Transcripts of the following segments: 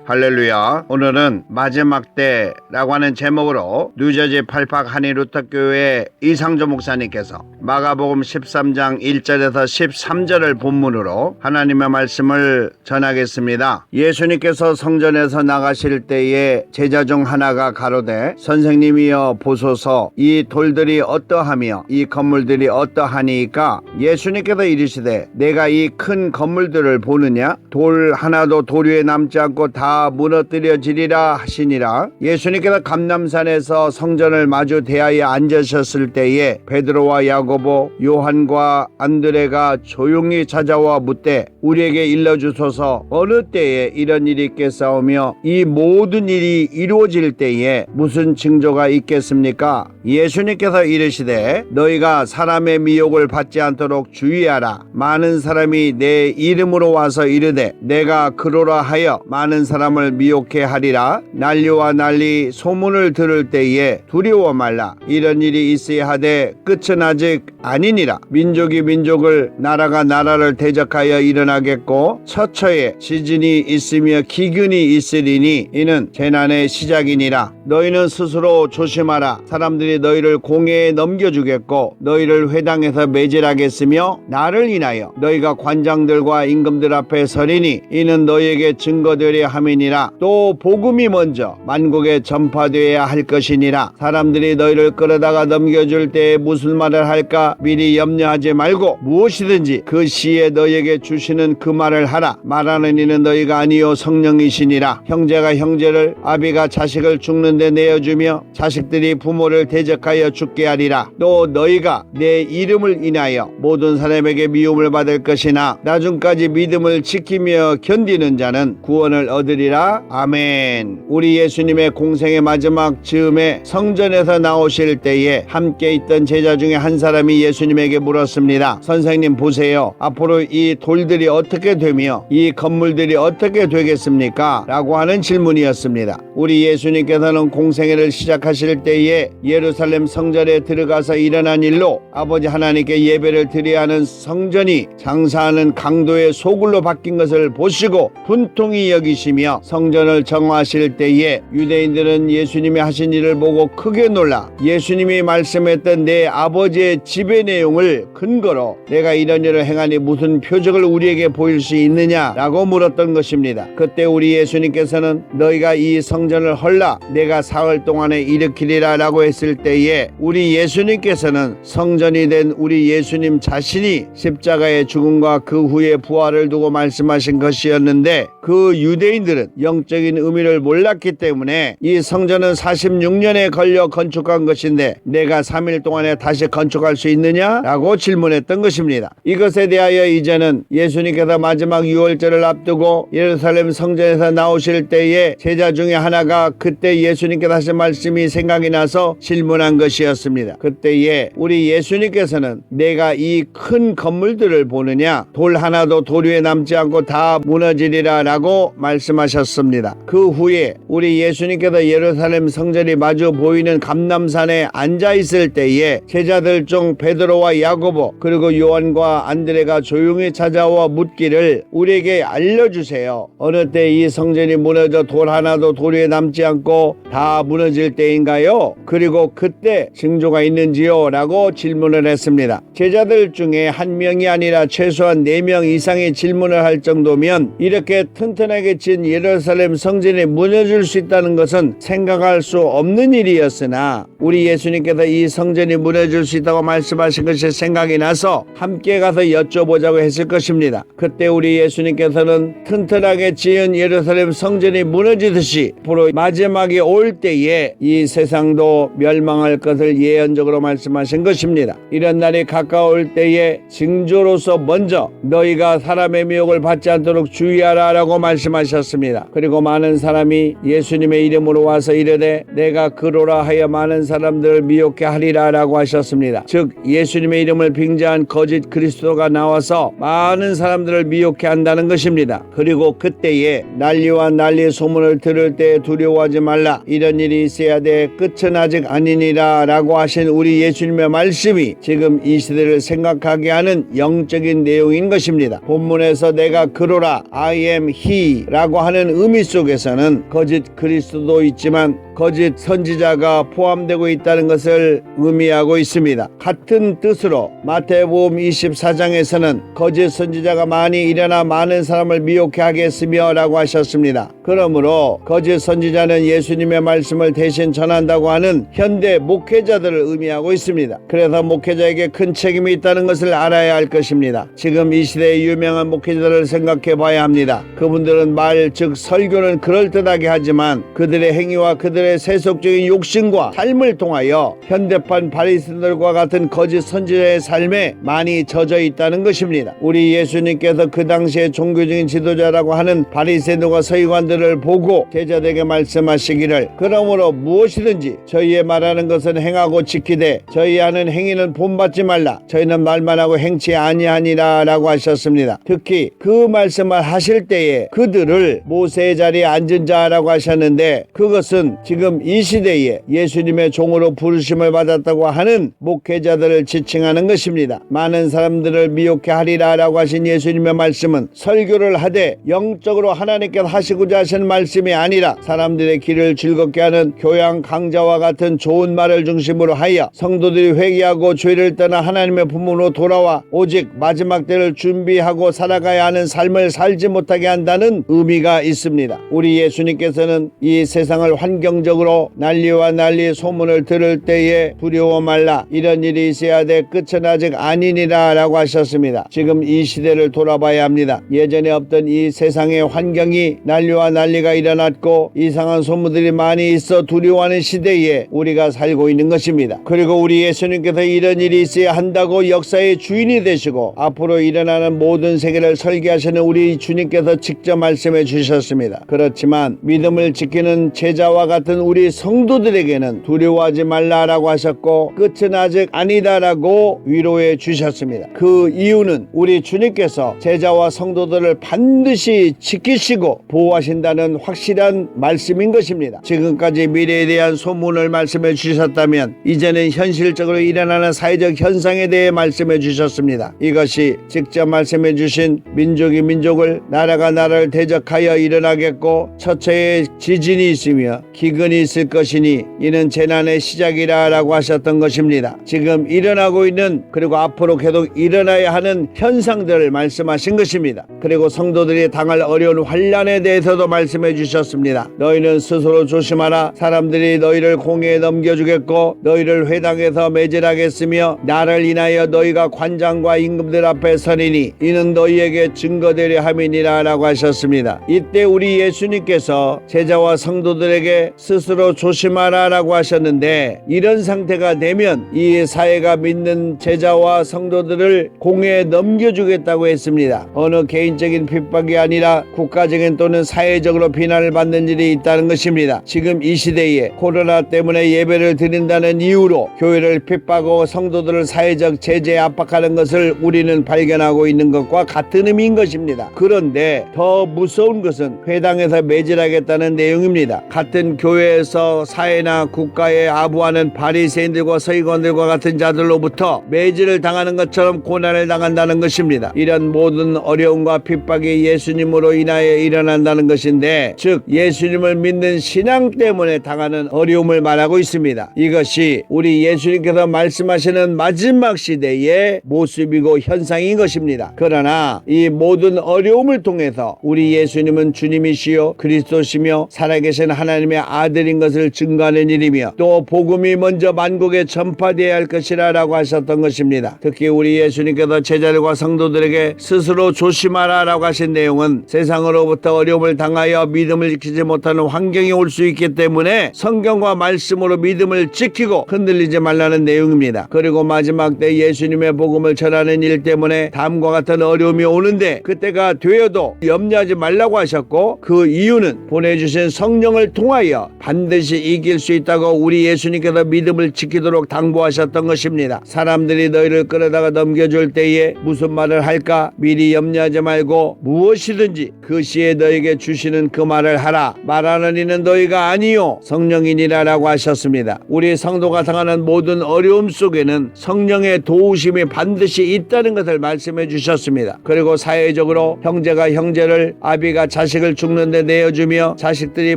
할렐루야. 오늘은 마지막 때라고 하는 제목으로 뉴저지 팔팍 한인루터교회 이상조 목사님께서 마가복음 13장 1절에서 13절을 본문으로 하나님의 말씀을 전하겠습니다. 예수님께서 성전에서 나가실 때에 제자 중 하나가 가로되 선생님이여 보소서 이 돌들이 어떠하며 이 건물들이 어떠하니까 예수님께서 이르시되 내가 이 큰 건물들을 보느냐 돌 하나도 돌 위에 남지 않고 다 무너뜨려지리라 하시니라. 예수님께서 감람산에서 성전을 마주 대하여 앉으셨을 때에 베드로와 야고보 요한과 안드레가 조용히 찾아와 묻되 우리에게 일러주소서 어느 때에 이런 일이 있겠사오며 이 모든 일이 이루어질 때에 무슨 징조가 있겠습니까? 예수님께서 이르시되 너희가 사람의 미혹을 받지 않도록 주의하라. 많은 사람이 내 이름으로 와서 이르되 내가 그러라 하여 많은 사람을 미혹해 하리라. 난리와 난리 소문을 들을 때에 두려워 말라. 이런 일이 있어야 하되 끝은 아직 아니니라. 민족이 민족을 나라가 나라를 대적하여 일어나겠고 처처에 지진이 있으며 기근이 있으리니 이는 재난의 시작이니라. 너희는 스스로 조심하라. 사람들이 너희를 공회에 넘겨주겠고 너희를 회당에서 매질하겠으며 나를 인하여 너희가 관장들과 임금들 앞에 서리니 이는 너희에게 증거되려 함이니라. 또 복음이 먼저 만국에 전파되어야 할 것이니라. 사람들이 너희를 끌어다가 넘겨줄 때에 무슨 말을 할까 미리 염려하지 말고 무엇이든지 그 시에 너희에게 주시는 그 말을 하라. 말하는 이는 너희가 아니요 성령이시니라. 형제가 형제를 아비가 자식을 죽는데 내어주며 자식들이 부모를 대적하여 죽게 하리라. 또 너희가 내 이름을 인하여 모든 사람에게 미움을 받을 것이나 나중까지 믿음을 지키며 견디는 자는 구원을 얻으리라. 아멘. 우리 예수님의 공생의 마지막 즈음에 성전에서 나오실 때에 함께 있던 제자 중에 한 사람이 예수님에게 물었습니다. 선생님 보세요. 앞으로 이 돌들이 어떻게 되며 이 건물들이 어떻게 되겠습니까? 라고 하는 질문이었습니다. 우리 예수님께서는 공생애를 시작하실 때에 예루살렘 성전에 들어가서 일어난 일로 아버지 하나님께 예배를 드려야 하는 성전이 장사하는 강도의 소굴로 바뀐 것을 보시고 분통히 여기시며 성전을 정화하실 때에 유대인들은 예수님이 하신 일을 보고 크게 놀라 예수님이 말씀했던 내 아버지의 지배 내용을 근거로 내가 이런 일을 행하니 무슨 표적을 우리에게 보일 수 있느냐라고 물었던 것입니다. 그때 우리 예수님께서는 너희가 이 성전을 헐라 내가 사흘 동안에 일으키리라 라고 했을 때에 우리 예수님께서는 성전이 된 우리 예수님 자신이 십자가의 죽음과 그 후의 부활을 두고 말씀하신 것이었는데 그 유대인들은 영적인 의미를 몰랐기 때문에 이 성전은 46년에 걸려 건축한 것인데 내가 3일 동안에 다시 건축할 수 있느냐라고 질문했던 것입니다. 이것에 대하여 이제는 예수님께서 마지막 유월절을 앞두고 예루살렘 성전에서 나오실 때에 제자 중에 하나가 그때 예수님께서 하신 말씀이 생각이 나서 질문한 것이었습니다. 그때에 우리 예수님께서는 내가 이 큰 건물들을 보느냐 돌 하나도 돌 위에 남지 않고 다 무너지리라 라고 말씀하셨습니다. 그 후에 우리 예수님께서 예루살렘 성전이 마주 보이는 감람산에 앉아있을 때에 제자들 중 베드로와 야고보 그리고 요한과 안드레가 조용히 찾아와 묻기를 우리에게 알려주세요. 어느 때 이 성전이 무너져 돌 하나도 돌 위에 남지 않고 다 무너질 때인가요? 그리고 그때 징조가 있는지요? 라고 질문을 했습니다. 제자들 중에 한 명이 아니라 최소한 4명 이상의 질문을 할 정도면 이렇게 튼튼하게 진 예루살렘 성전이 무너질 수 있다는 것은 생각할 수 없는 일이었으나 우리 예수님께서 이 성전이 무너질 수 있다고 말씀하신 것이 생각이 나서 함께 가서 여쭤보자고 했을 것입니다. 그때 우리 예수님께서는 튼튼하게 지은 예루살렘 성전이 무너지듯이 앞으로 마지막에 올 때에 이 세상도 멸망할 것을 예언적으로 말씀하신 것입니다. 이런 날이 가까울 때에 징조로서 먼저 너희가 사람의 미혹을 받지 않도록 주의하라 라고 말씀하셨습니다. 그리고 많은 사람이 예수님의 이름으로 와서 이르되 내가 그러라 하여 많은 사람들을 미혹해 하리라 라고 하셨습니다. 즉 즉 예수님의 이름을 빙자한 거짓 그리스도가 나와서 많은 사람들을 미혹해 한다는 것입니다. 그리고 그때에 난리와 난리의 소문을 들을 때 두려워하지 말라. 이런 일이 있어야 돼. 끝은 아직 아니니라 라고 하신 우리 예수님의 말씀이 지금 이 시대를 생각하게 하는 영적인 내용인 것입니다. 본문에서 내가 그로라 I am he 라고 하는 의미 속에서는 거짓 그리스도도 있지만 거짓 선지자가 포함되고 있다는 것을 의미하고 있습니다. 같은 뜻으로 마태복음 24장에서는 거짓 선지자가 많이 일어나 많은 사람을 미혹해 하겠으며 라고 하셨습니다. 그러므로 거짓 선지자는 예수님의 말씀을 대신 전한다고 하는 현대 목회자들을 의미하고 있습니다. 그래서 목회자에게 큰 책임이 있다는 것을 알아야 할 것입니다. 지금 이 시대의 유명한 목회자들을 생각해 봐야 합니다. 그분들은 말 즉 설교는 그럴듯하게 하지만 그들의 행위와 그들의 세속적인 욕심과 삶을 통하여 현대판 바리새인들과 같은 거짓 선지자의 삶에 많이 젖어 있다는 것입니다. 우리 예수님께서 그 당시에 종교적인 지도자라고 하는 바리새인들과 서기관들을 보고 제자들에게 말씀하시기를 그러므로 무엇이든지 저희의 말하는 것은 행하고 지키되 저희 하는 행위는 본받지 말라. 저희는 말만 하고 행치 아니하니라 라고 하셨습니다. 특히 그 말씀을 하실 때에 그들을 모세의 자리에 앉은 자라고 하셨는데 그것은 지금 이 시대에 예수님의 종으로 부르심을 받았다고 하는 목회자들을 지칭하는 것입니다. 많은 사람들을 미혹해 하리라 라고 하신 예수님의 말씀은 설교를 하되 영적으로 하나님께서 하시고자 하시는 말씀이 아니라 사람들의 길을 즐겁게 하는 교양 강좌와 같은 좋은 말을 중심으로 하여 성도들이 회개하고 죄를 떠나 하나님의 품으로 돌아와 오직 마지막 때를 준비하고 살아가야 하는 삶을 살지 못하게 한다는 의미가 있습니다. 우리 예수님께서는 이 세상을 환경적으로 난리와 난리의 소문을 들을 때에 두려워 말라. 이런 일이 있어야 돼. 끝은 아직 아니니라 라고 하셨습니다. 지금 이 시대를 돌아봐야 합니다. 예전에 없던 이 세상의 환경이 난리와 난리가 일어났고 이상한 소문들이 많이 있어 두려워하는 시대에 우리가 살고 있는 것입니다. 그리고 우리 예수님께서 이런 일이 있어야 한다고 역사의 주인이 되시고 앞으로 일어나는 모든 세계를 설계하시는 우리 주님께서 직접 말씀해 주셨습니다. 그렇지만 믿음을 지키는 제자와 같은 우리 성도들에게는 두려워하지 말라라고 하셨고 끝은 아직 아니다라고 위로해 주셨습니다. 그 이유는 우리 주님께서 제자와 성도들을 반드시 지키시고 보호하신다는 확실한 말씀인 것입니다. 지금까지 미래에 대한 소문을 말씀해 주셨다면 이제는 현실적으로 일어나는 사회적 현상에 대해 말씀해 주셨습니다. 이것이 직접 말씀해 주신 민족이 민족을 나라가 나라를 대적하여 일어나겠고 처처에 지진이 있으며 기근이 있을 것이니 이는 재난의 시작이라 라고 하셨던 것입니다. 지금 일어나고 있는 그리고 앞으로 계속 일어나야 하는 현상들을 말씀하신 것입니다. 그리고 성도들이 당할 어려운 환난에 대해서도 말씀해 주셨습니다. 너희는 스스로 조심하라. 사람들이 너희를 공회에 넘겨주겠고 너희를 회당에서 매질하겠으며 나를 인하여 너희가 관장과 임금들 앞에 서리니 이는 너희에게 증거되려 함이니라 라고 하셨습니다. 이때 우리 예수님께서 제자와 성도들에게 스스로 조심하라 라고 하셨는데 이런 상태가 되면 이 사회가 믿는 제자와 성도들을 공회에 넘겨주겠다고 했습니다. 어느 개인적인 핍박이 아니라 국가적인 또는 사회적으로 비난을 받는 일이 있다는 것입니다. 지금 이 시대에 코로나 때문에 예배를 드린다는 이유로 교회를 핍박하고 성도들을 사회적 제재에 압박하는 것을 우리는 발견하고 있는 것과 같은 의미인 것입니다. 그런데 더 무서운 것은 회당에서 매질하겠다는 내용입니다. 같은 교회에서 사회나 국가에 아부하는 바리새인들과 서기관들과 같은 자들로부터 매질을 당하는 것처럼 고난을 당한다는 것입니다. 이런 모든 어려움과 핍박이 예수님으로 인하여 일어난다는 것인데 즉 예수님을 믿는 신앙 때문에 당하는 어려움을 말하고 있습니다. 이것이 우리 예수님께서 말씀하시는 마지막 시대의 모습이고 현상인 것입니다. 그러나 이 모든 어려움을 통해서 우리 예수님은 주님이시요 그리스도시며 살아계신 하나님의 아들인 것을 증거하는 일이며 또 복음이 먼저 만국에 전파되어야 할 것이라 라고 하셨던 것입니다. 특히 우리 예수님께서 제자들과 성도들에게 스스로 조심하라 라고 하신 내용은 세상으로부터 어려움을 당하여 믿음을 지키지 못하는 환경이 올 수 있기 때문에 성경과 말씀으로 믿음을 지키고 흔들리지 말라는 내용입니다. 그리고 마지막 때 예수님의 복음을 전하는 일 때문에 다음과 같은 어려움이 오는데 그때가 되어도 염려하지 말라고 하셨고 그 이유는 보내주신 성령을 통하여 반드시 이길 수 있다고 우리 예수님께서 믿음을 지키도록 당부하셨던 것입니다. 사람들이 너희를 끌어다가 넘겨줄 때에 무슨 말을 할까 미리 염려하지 말고 무엇이든지 그 시에 너에게 주시는 그 말을 하라. 말하는 이는 너희가 아니요 성령이니라 라고 하셨습니다. 우리 성도가 당하는 모든 어려움 속에는 성령의 도우심이 반드시 있다는 것을 말씀해 주셨습니다. 그리고 사회적으로 형제가 형제를, 아비가 자식을 죽는데 내어주며 자식들이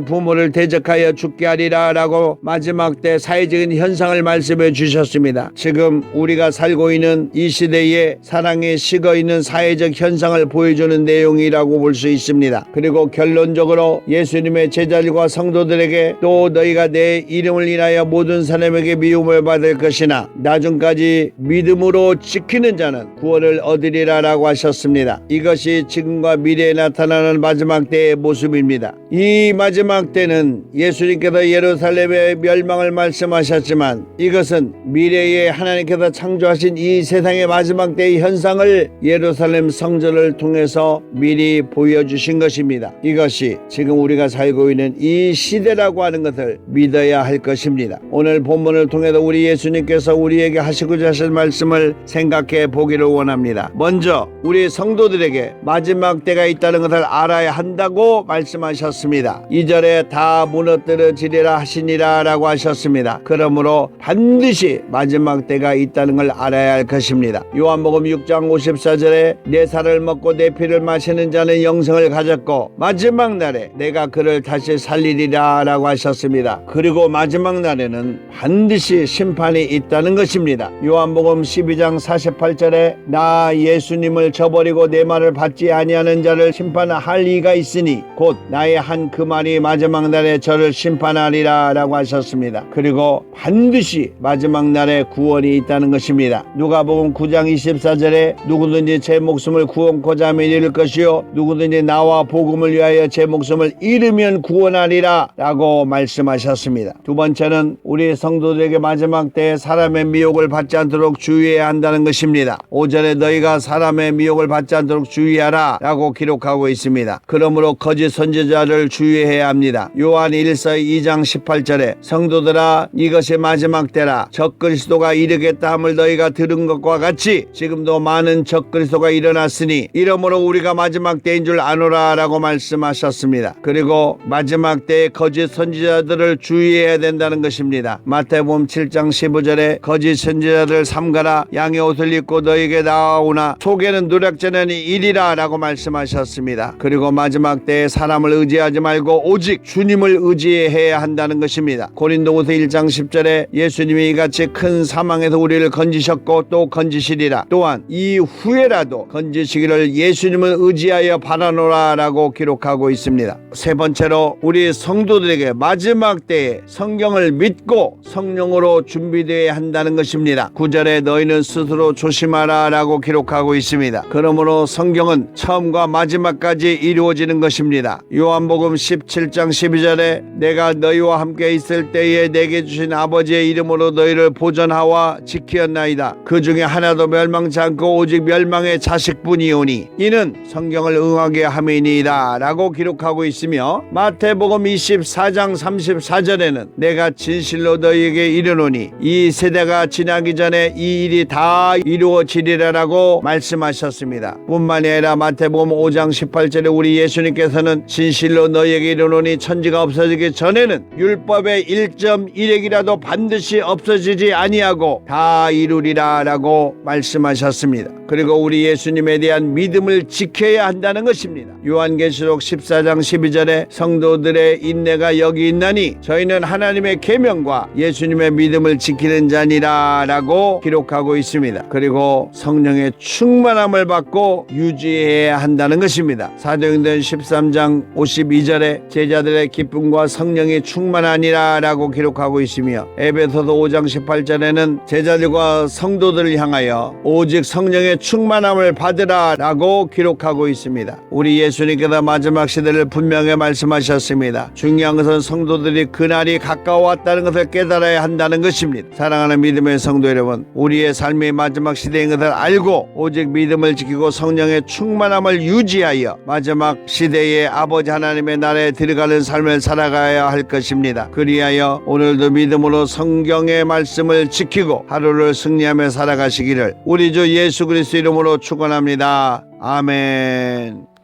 부모를 대적하여 죽게 하리라 라고 마지막 때 사회적인 현상을 말씀해 주셨습니다. 지금 우리가 살고 있는 이 시대에 사랑이 식어있는 사회적 현상을 보여주는 내용이라고 볼 수 있습니다. 그리고 결론적으로 예수님의 제자들과 성도들에게 또 너희가 내 이름을 인하여 모든 사람에게 미움을 받을 것이나 나중까지 믿음으로 지키는 자는 구원을 얻으리라 라고 하셨습니다. 이것이 지금과 미래에 나타나는 마지막 때의 모습입니다. 이 마지막 때는 예수님께서 예루살렘의 멸망을 말씀하셨지만 이것은 미래에 하나님께서 창조하신 이 세상의 마지막 때의 현상을 예루살렘 성전을 통해서 미리 보여주신 것입니다. 이것이 지금 우리가 살고 있는 이 시대라고 하는 것을 믿어야 할 것입니다. 오늘 본문을 통해서 우리 예수님께서 우리에게 하시고자 하실 말씀을 생각해 보기를 원합니다. 먼저 우리 성도들에게 마지막 때가 있다는 것을 알아야 한다고 말씀하셨습니다. 2절에 다 무너뜨려지리라 하시니라 라고 하셨습니다. 그러므로 반드시 마지막 때가 있다는 걸 알아야 할 것입니다. 요한복음 6장 54절에 내 살을 먹고 내 피를 마시는 자는 영생을 가졌고 마지막 날에 내가 그를 다시 살리리라 라고 하셨습니다. 그리고 마지막 날에는 반드시 심판이 있다는 것입니다. 요한복음 12장 48절에 나 예수님을 저버리고 내 말을 받지 아니하는 자를 심판할 이가 있으니 곧 나의 한 그 말이 마지막 날에 저를 심판하리라 라고 하셨습니다. 그리고 반드시 마지막 날에 구원이 있다는 것입니다. 누가복음 9장 24절에 누구든지 제 목숨을 구원코자 하면 잃을 것이요 누구든지 나와 복음을 위하여 제 목숨을 잃으면 구원하리라 라고 말씀하셨습니다. 두 번째는 우리 성도들에게 마지막 때에 사람의 미혹을 받지 않도록 주의해야 한다는 것입니다. 5절에 너희가 사람의 미혹을 받지 않도록 주의하라 라고 기록하고 있습니다. 그러므로 거짓 선지자를 주의해야 합니다. 요한 1서 2장 18절에 성도들아 이것이 마지막 때라 적그리스도가 이르겠다 함을 너희가 들은 것과 같이 지금도 많은 적그리스도가 일어났으니 이러므로 우리가 마지막 때인 줄 아노라 라고 말씀하셨습니다. 그리고 마지막 때에 거짓 선지자들을 주의해야 된다는 것입니다. 마태복음 7장 15절에 거짓 선지자들 삼가라 양의 옷을 입고 너에게 나아오나 속에는 누락전에는 이리라 라고 말씀하셨습니다. 그리고 마지막 때에 사람을 의지하지 말고 오직 주님을 의지해야 한다는 것입니다. 고린도후서 1장 10절에 예수님이 이같이 큰 사망에서 우리를 건지셨고 또 건지시리라 또한 이후에라도 건지시기를 예수님을 의지하여 바라노라 라고 기록하고 있습니다. 세 번째로 우리 성도들에게 마지막 때에 성경을 믿고 성령으로 준비되어야 한다는 것입니다. 9절에 너희는 스스로 조심하라 라고 기록하고 있습니다. 그러므로 성경은 처음과 마지막까지 이루어지는 것입니다. 요한복음 17장 12절에 내가 너희와 함께 있을 때에 내게 주신 아버지의 이름으로 너희를 보전하와 지키었나이다. 그 중에 하나도 멸망치 않고 오직 멸망의 자식뿐이오니 이는 성경을 응하게 함이니이다 라고 기록하고 있으며 마태복음 24장 34절에는 내가 진실로 너희에게 이르노니 이 세대가 지나기 전에 이 일이 다 이루어지리라 라고 말씀하셨습니다. 뿐만이 아니라 마태복음 5장 18절에 우리 예수님께서는 진실로 너희에게 이르노니 천지가 없어지기 전에는 율법의 1.1핵이라도 반드시 없어지지 아니하고 다 이루리라 라고 말씀하셨습니다. 그리고 우리 예수님에 대한 믿음을 지켜야 한다는 것입니다. 요한계시록 14장 12절에 성도들의 인내가 여기 있나니 저희는 하나님의 계명과 예수님의 믿음을 지키는 자니라 라고 기록하고 있습니다. 그리고 성령의 충만함을 받고 유지해야 한다는 것입니다. 사도행전 13장 52절에 제자들의 기쁨과 성령이 충만하니라 라고 기록하고 있으며 에베소서 5장 18절에는 제자들과 성도들을 향하여 오직 성령의 성령의 충만함을 받으라라고 기록하고 있습니다. 우리 예수님께서 마지막 시대를 분명히 말씀하셨습니다. 중요한 것은 성도들이 그날이 가까워왔다는 것을 깨달아야 한다는 것입니다. 사랑하는 믿음의 성도 여러분, 우리의 삶이 마지막 시대인 것을 알고 오직 믿음을 지키고 성령의 충만함을 유지하여 마지막 시대의 아버지 하나님의 나라에 들어가는 삶을 살아가야 할 것입니다. 그리하여 오늘도 믿음으로 성경의 말씀을 지키고 하루를 승리하며 살아가시기를 우리 주 예수 그리스도 이름으로 축원합니다. 아멘.